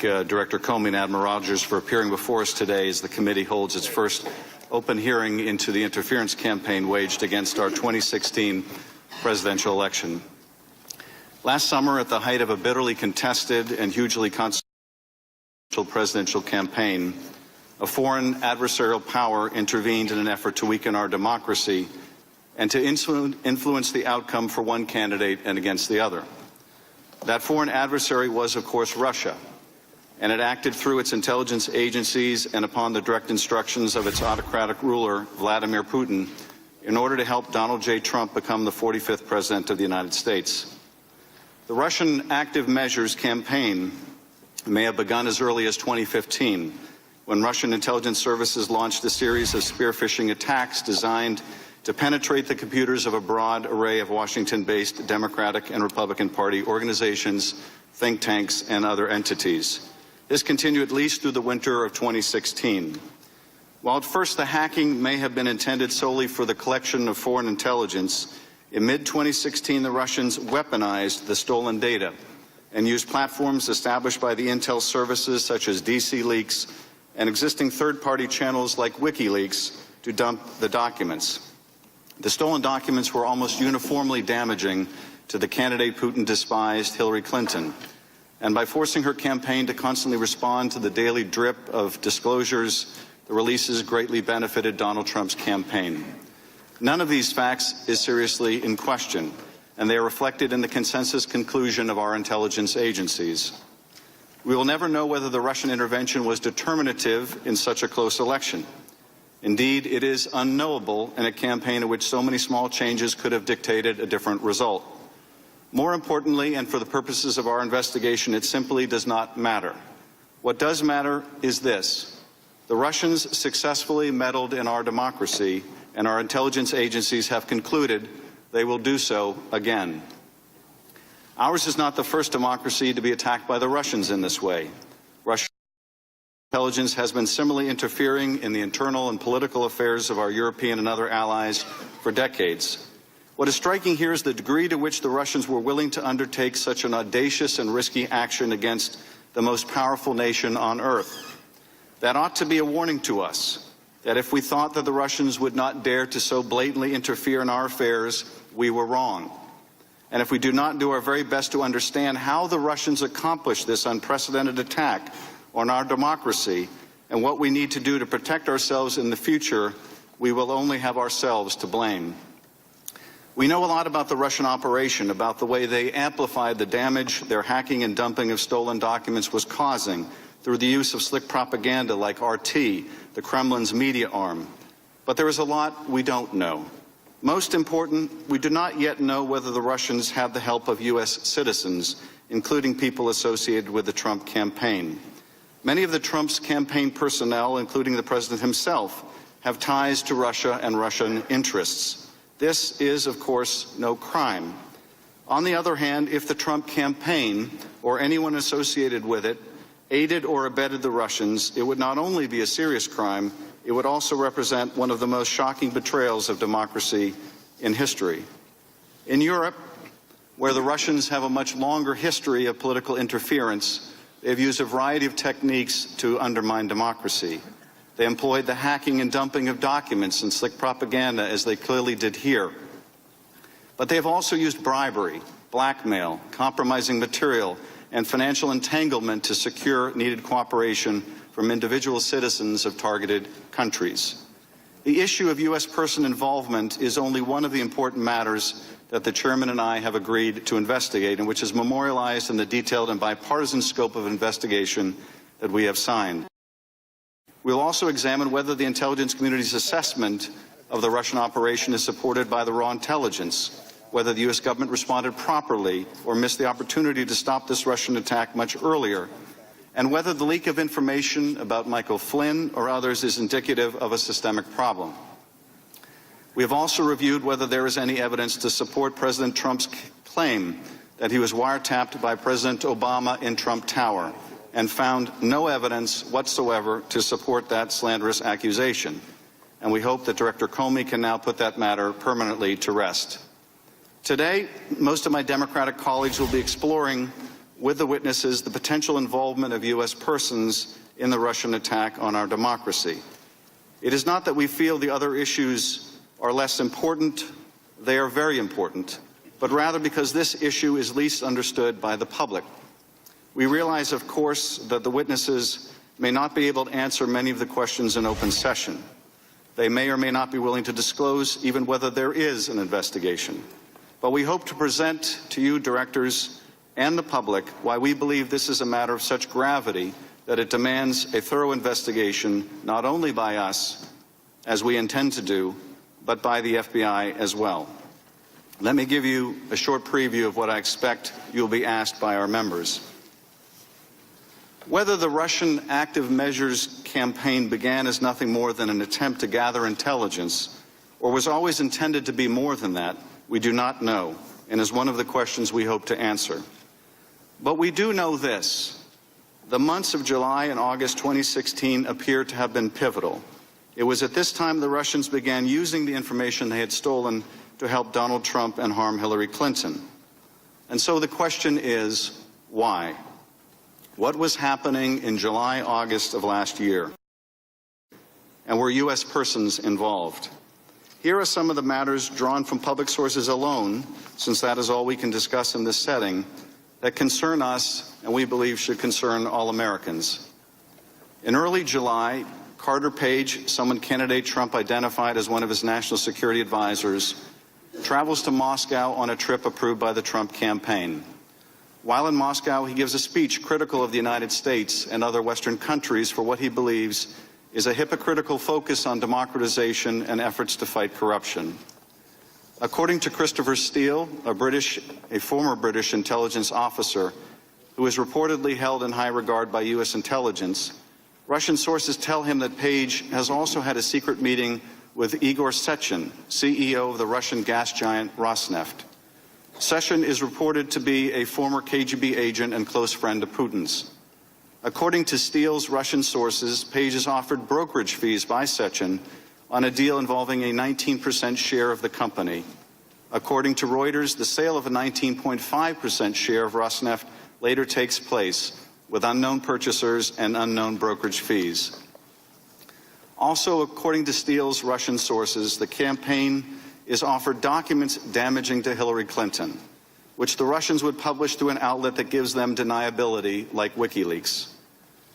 Director Comey and Admiral Rogers for appearing before us today as the committee holds its first open hearing into the interference campaign waged against our 2016 presidential election. Last summer, at the height of a bitterly contested and hugely consequential presidential campaign, a foreign adversarial power intervened in an effort to weaken our democracy and to influence the outcome for one candidate and against the other. That foreign adversary was, of course, Russia, and it acted through its intelligence agencies and upon the direct instructions of its autocratic ruler, Vladimir Putin, in order to help Donald J. Trump become the 45th President of the United States. The Russian active measures campaign may have begun as early as 2015, when Russian intelligence services launched a series of spear-phishing attacks designed to penetrate the computers of a broad array of Washington-based Democratic and Republican Party organizations, think tanks, and other entities. This continued at least through the winter of 2016. While at first the hacking may have been intended solely for the collection of foreign intelligence, in mid-2016 the Russians weaponized the stolen data and used platforms established by the intel services such as DC Leaks and existing third-party channels like WikiLeaks to dump the documents. The stolen documents were almost uniformly damaging to the candidate Putin despised, Hillary Clinton. And by forcing her campaign to constantly respond to the daily drip of disclosures, the releases greatly benefited Donald Trump's campaign. None of these facts is seriously in question, and they are reflected in the consensus conclusion of our intelligence agencies. We will never know whether the Russian intervention was determinative in such a close election. Indeed, it is unknowable in a campaign in which so many small changes could have dictated a different result. More importantly, and for the purposes of our investigation, it simply does not matter. What does matter is this: the Russians successfully meddled in our democracy, and our intelligence agencies have concluded they will do so again. Ours is not the first democracy to be attacked by the Russians in this way. Russian intelligence has been similarly interfering in the internal and political affairs of our European and other allies for decades. What is striking here is the degree to which the Russians were willing to undertake such an audacious and risky action against the most powerful nation on earth. That ought to be a warning to us that if we thought that the Russians would not dare to so blatantly interfere in our affairs, we were wrong. And if we do not do our very best to understand how the Russians accomplished this unprecedented attack on our democracy and what we need to do to protect ourselves in the future, we will only have ourselves to blame. We know a lot about the Russian operation, about the way they amplified the damage their hacking and dumping of stolen documents was causing through the use of slick propaganda like RT, the Kremlin's media arm. But there is a lot we don't know. Most important, we do not yet know whether the Russians had the help of U.S. citizens, including people associated with the Trump campaign. Many of the Trump's campaign personnel, including the president himself, have ties to Russia and Russian interests. This is, of course, no crime. On the other hand, if the Trump campaign or anyone associated with it aided or abetted the Russians, it would not only be a serious crime, it would also represent one of the most shocking betrayals of democracy in history. In Europe, where the Russians have a much longer history of political interference, they have used a variety of techniques to undermine democracy. They employed the hacking and dumping of documents and slick propaganda, as they clearly did here. But they have also used bribery, blackmail, compromising material, and financial entanglement to secure needed cooperation from individual citizens of targeted countries. The issue of U.S. person involvement is only one of the important matters that the Chairman and I have agreed to investigate, and which is memorialized in the detailed and bipartisan scope of investigation that we have signed. We'll also examine whether the intelligence community's assessment of the Russian operation is supported by the raw intelligence, whether the U.S. government responded properly or missed the opportunity to stop this Russian attack much earlier, and whether the leak of information about Michael Flynn or others is indicative of a systemic problem. We have also reviewed whether there is any evidence to support President Trump's claim that he was wiretapped by President Obama in Trump Tower, and found no evidence whatsoever to support that slanderous accusation. And we hope that Director Comey can now put that matter permanently to rest. Today, most of my Democratic colleagues will be exploring with the witnesses the potential involvement of U.S. persons in the Russian attack on our democracy. It is not that we feel the other issues are less important. They are very important, but rather because this issue is least understood by the public. We realize, of course, that the witnesses may not be able to answer many of the questions in open session. They may or may not be willing to disclose even whether there is an investigation. But we hope to present to you, directors, and the public why we believe this is a matter of such gravity that it demands a thorough investigation, not only by us, as we intend to do, but by the FBI as well. Let me give you a short preview of what I expect you'll be asked by our members. Whether the Russian active measures campaign began as nothing more than an attempt to gather intelligence, or was always intended to be more than that, we do not know, and is one of the questions we hope to answer. But we do know this. The months of July and August 2016 appear to have been pivotal. It was at this time the Russians began using the information they had stolen to help Donald Trump and harm Hillary Clinton. And so the question is, why? What was happening in July, August of last year? And were U.S. persons involved? Here are some of the matters drawn from public sources alone, since that is all we can discuss in this setting, that concern us and we believe should concern all Americans. In early July, Carter Page, someone candidate Trump identified as one of his national security advisors, travels to Moscow on a trip approved by the Trump campaign. While in Moscow, he gives a speech critical of the United States and other Western countries for what he believes is a hypocritical focus on democratization and efforts to fight corruption. According to Christopher Steele, a former British intelligence officer who is reportedly held in high regard by U.S. intelligence, Russian sources tell him that Page has also had a secret meeting with Igor Sechin, CEO of the Russian gas giant Rosneft. Sechin is reported to be a former KGB agent and close friend of Putin's. According to Steele's Russian sources, Page is offered brokerage fees by Sechin on a deal involving a 19% share of the company. According to Reuters, the sale of a 19.5% share of Rosneft later takes place with unknown purchasers and unknown brokerage fees. Also, according to Steele's Russian sources, the campaign is offered documents damaging to Hillary Clinton, which the Russians would publish through an outlet that gives them deniability, like WikiLeaks.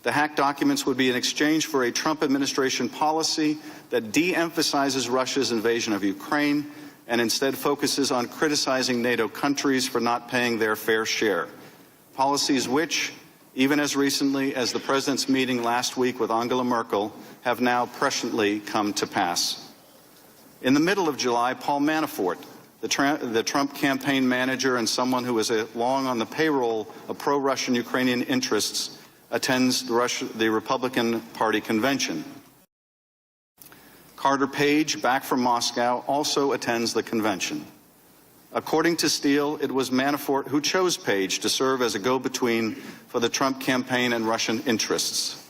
The hacked documents would be in exchange for a Trump administration policy that de-emphasizes Russia's invasion of Ukraine and instead focuses on criticizing NATO countries for not paying their fair share. Policies which, even as recently as the president's meeting last week with Angela Merkel, have now presciently come to pass. In the middle of July, Paul Manafort, the Trump campaign manager and someone who is long on the payroll of pro-Russian Ukrainian interests, attends the Republican Party convention. Carter Page, back from Moscow, also attends the convention. According to Steele, it was Manafort who chose Page to serve as a go-between for the Trump campaign and Russian interests.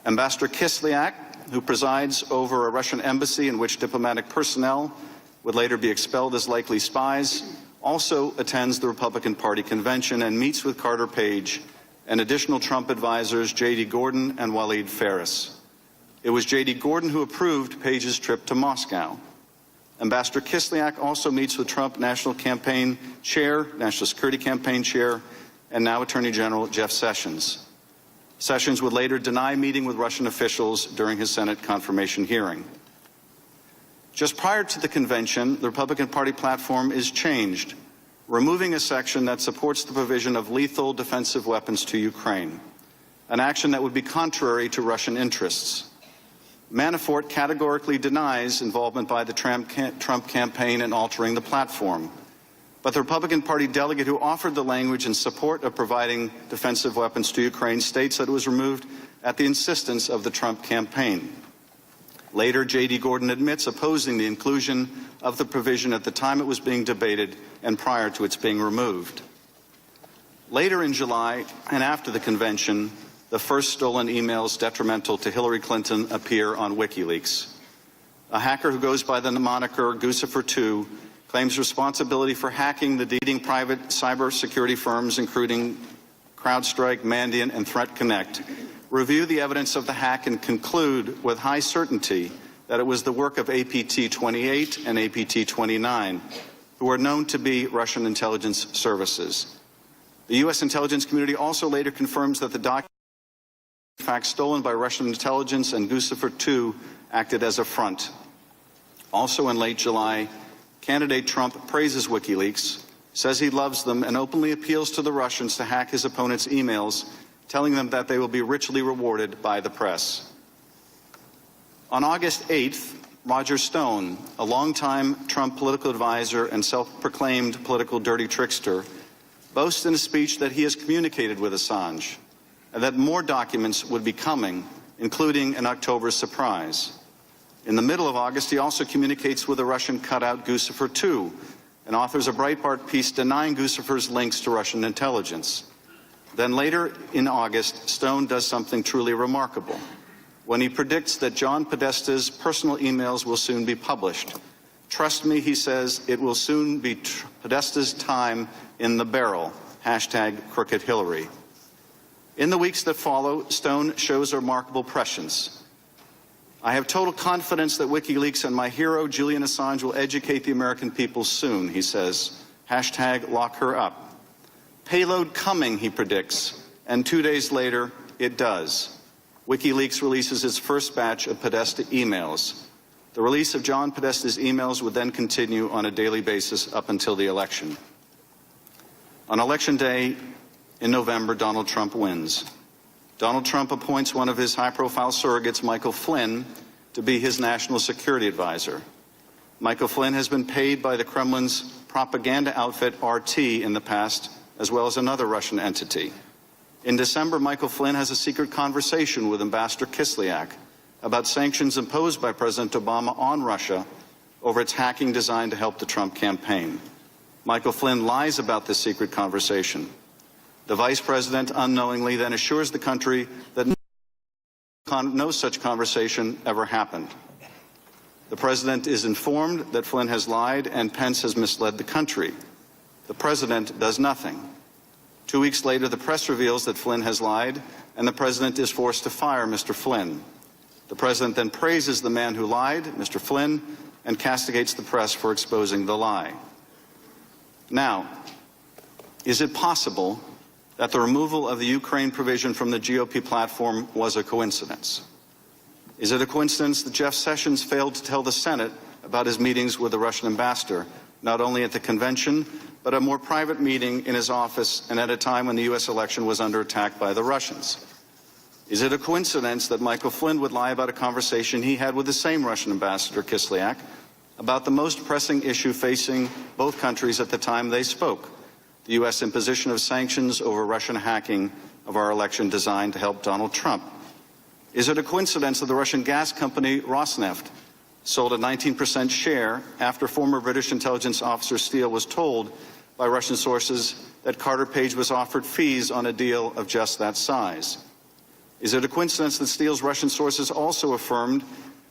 Ambassador Kislyak, who presides over a Russian embassy in which diplomatic personnel would later be expelled as likely spies, also attends the Republican Party convention and meets with Carter Page and additional Trump advisors J.D. Gordon and Walid Faris. It was J.D. Gordon who approved Page's trip to Moscow. Ambassador Kislyak also meets with Trump National Security Campaign Chair, and now Attorney General Jeff Sessions. Sessions would later deny meeting with Russian officials during his Senate confirmation hearing. Just prior to the convention, the Republican Party platform is changed, removing a section that supports the provision of lethal defensive weapons to Ukraine, an action that would be contrary to Russian interests. Manafort categorically denies involvement by the Trump campaign in altering the platform. But the Republican Party delegate who offered the language in support of providing defensive weapons to Ukraine states that it was removed at the insistence of the Trump campaign. Later, J.D. Gordon admits opposing the inclusion of the provision at the time it was being debated and prior to its being removed. Later in July, and after the convention, the first stolen emails detrimental to Hillary Clinton appear on WikiLeaks. A hacker who goes by the moniker Guccifer2 claims responsibility for hacking the leading private cybersecurity firms, including CrowdStrike, Mandiant, and ThreatConnect, review the evidence of the hack and conclude with high certainty that it was the work of APT-28 and APT-29, who are known to be Russian intelligence services. The U.S. intelligence community also later confirms that the documents in fact stolen by Russian intelligence and Guccifer II acted as a front. Also in late July, candidate Trump praises WikiLeaks, says he loves them, and openly appeals to the Russians to hack his opponents' emails, telling them that they will be richly rewarded by the press. On August 8th, Roger Stone, a longtime Trump political advisor and self-proclaimed political dirty trickster, boasts in a speech that he has communicated with Assange and that more documents would be coming, including an October surprise. In the middle of August, he also communicates with a Russian cutout Guccifer II and authors a Breitbart piece denying Guccifer's links to Russian intelligence. Then later in August, Stone does something truly remarkable when he predicts that John Podesta's personal emails will soon be published. Trust me, he says, it will soon be Podesta's time in the barrel, #CrookedHillary. In the weeks that follow, Stone shows remarkable prescience. I have total confidence that WikiLeaks and my hero, Julian Assange, will educate the American people soon, he says. #LockHerUp. Payload coming, he predicts, and 2 days later, it does. WikiLeaks releases its first batch of Podesta emails. The release of John Podesta's emails would then continue on a daily basis up until the election. On Election Day in November, Donald Trump wins. Donald Trump appoints one of his high-profile surrogates, Michael Flynn, to be his national security advisor. Michael Flynn has been paid by the Kremlin's propaganda outfit RT in the past, as well as another Russian entity. In December, Michael Flynn has a secret conversation with Ambassador Kislyak about sanctions imposed by President Obama on Russia over its hacking designed to help the Trump campaign. Michael Flynn lies about this secret conversation. The vice president unknowingly then assures the country that no such conversation ever happened. The president is informed that Flynn has lied and Pence has misled the country. The president does nothing. 2 weeks later, the press reveals that Flynn has lied, and the president is forced to fire Mr. Flynn. The president then praises the man who lied, Mr. Flynn, and castigates the press for exposing the lie. Now, is it possible that the removal of the Ukraine provision from the GOP platform was a coincidence? Is it a coincidence that Jeff Sessions failed to tell the Senate about his meetings with the Russian ambassador, not only at the convention, but a more private meeting in his office and at a time when the U.S. election was under attack by the Russians? Is it a coincidence that Michael Flynn would lie about a conversation he had with the same Russian ambassador, Kislyak, about the most pressing issue facing both countries at the time they spoke, the U.S. imposition of sanctions over Russian hacking of our election designed to help Donald Trump? Is it a coincidence that the Russian gas company Rosneft sold a 19% share after former British intelligence officer Steele was told by Russian sources that Carter Page was offered fees on a deal of just that size? Is it a coincidence that Steele's Russian sources also affirmed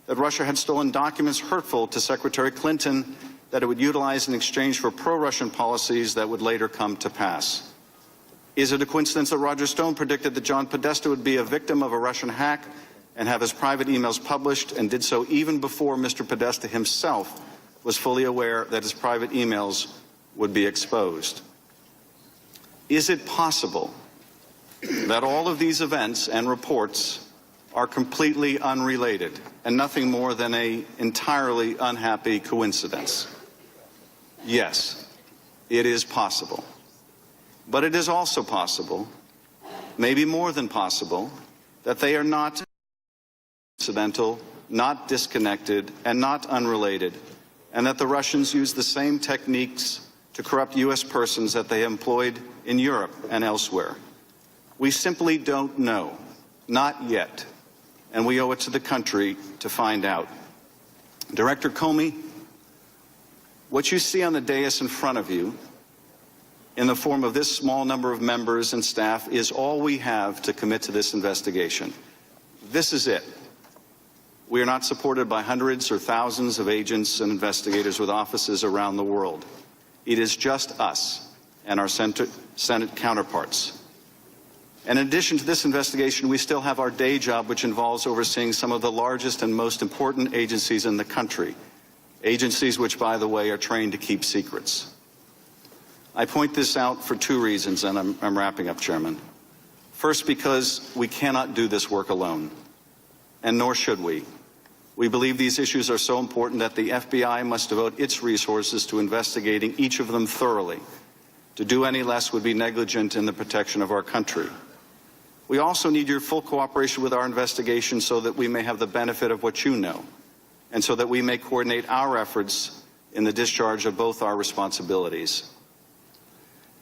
that Russia had stolen documents hurtful to Secretary Clinton that it would utilize in exchange for pro-Russian policies that would later come to pass? Is it a coincidence that Roger Stone predicted that John Podesta would be a victim of a Russian hack and have his private emails published, and did so even before Mr. Podesta himself was fully aware that his private emails would be exposed? Is it possible that all of these events and reports are completely unrelated and nothing more than an entirely unhappy coincidence? Yes, it is possible. But it is also possible, maybe more than possible, that they are not incidental, not disconnected, and not unrelated, and that the Russians use the same techniques to corrupt U.S. persons that they employed in Europe and elsewhere. We simply don't know, not yet, and we owe it to the country to find out. Director Comey, what you see on the dais in front of you, in the form of this small number of members and staff, is all we have to commit to this investigation. This is it. We are not supported by hundreds or thousands of agents and investigators with offices around the world. It is just us and our Senate counterparts. And in addition to this investigation, we still have our day job, which involves overseeing some of the largest and most important agencies in the country, agencies which, by the way, are trained to keep secrets. I point this out for two reasons, and I'm wrapping up, Chairman. First, because we cannot do this work alone, and nor should we. We believe these issues are so important that the FBI must devote its resources to investigating each of them thoroughly. To do any less would be negligent in the protection of our country. We also need your full cooperation with our investigation so that we may have the benefit of what you know, and so that we may coordinate our efforts in the discharge of both our responsibilities.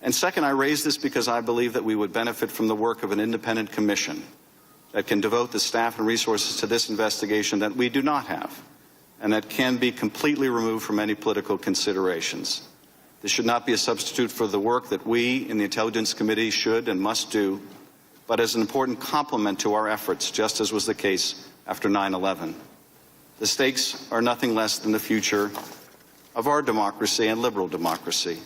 And second, I raise this because I believe that we would benefit from the work of an independent commission that can devote the staff and resources to this investigation that we do not have, and that can be completely removed from any political considerations. This should not be a substitute for the work that we in the Intelligence Committee should and must do, but as an important complement to our efforts, just as was the case after 9/11. The stakes are nothing less than the future of our democracy and liberal democracy.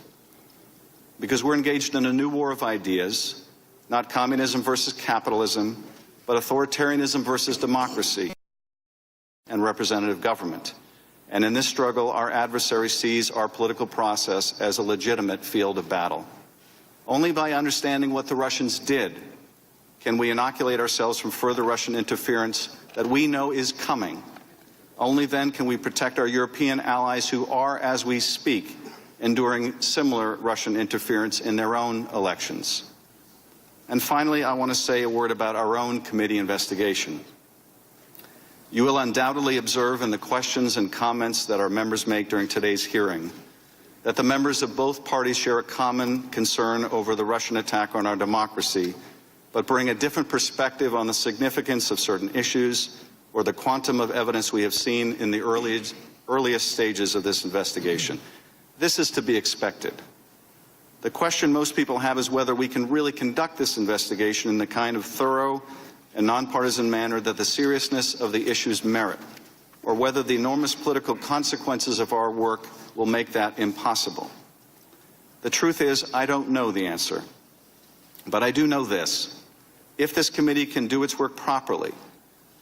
Because we're engaged in a new war of ideas, not communism versus capitalism, but authoritarianism versus democracy and representative government. And in this struggle, our adversary sees our political process as a legitimate field of battle. Only by understanding what the Russians did can we inoculate ourselves from further Russian interference that we know is coming. Only then can we protect our European allies who are, as we speak, enduring similar Russian interference in their own elections. And finally, I want to say a word about our own committee investigation. You will undoubtedly observe in the questions and comments that our members make during today's hearing that the members of both parties share a common concern over the Russian attack on our democracy, but bring a different perspective on the significance of certain issues or the quantum of evidence we have seen in the earliest stages of this investigation. This is to be expected. The question most people have is whether we can really conduct this investigation in the kind of thorough and nonpartisan manner that the seriousness of the issues merit, or whether the enormous political consequences of our work will make that impossible. The truth is, I don't know the answer, but I do know this. If this committee can do its work properly,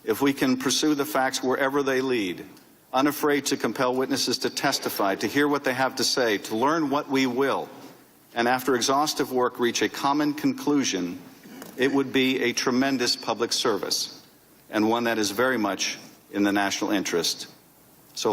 if we can pursue the facts wherever they lead, unafraid to compel witnesses to testify, to hear what they have to say, to learn what we will, and after exhaustive work reach a common conclusion, it would be a tremendous public service, and one that is very much in the national interest.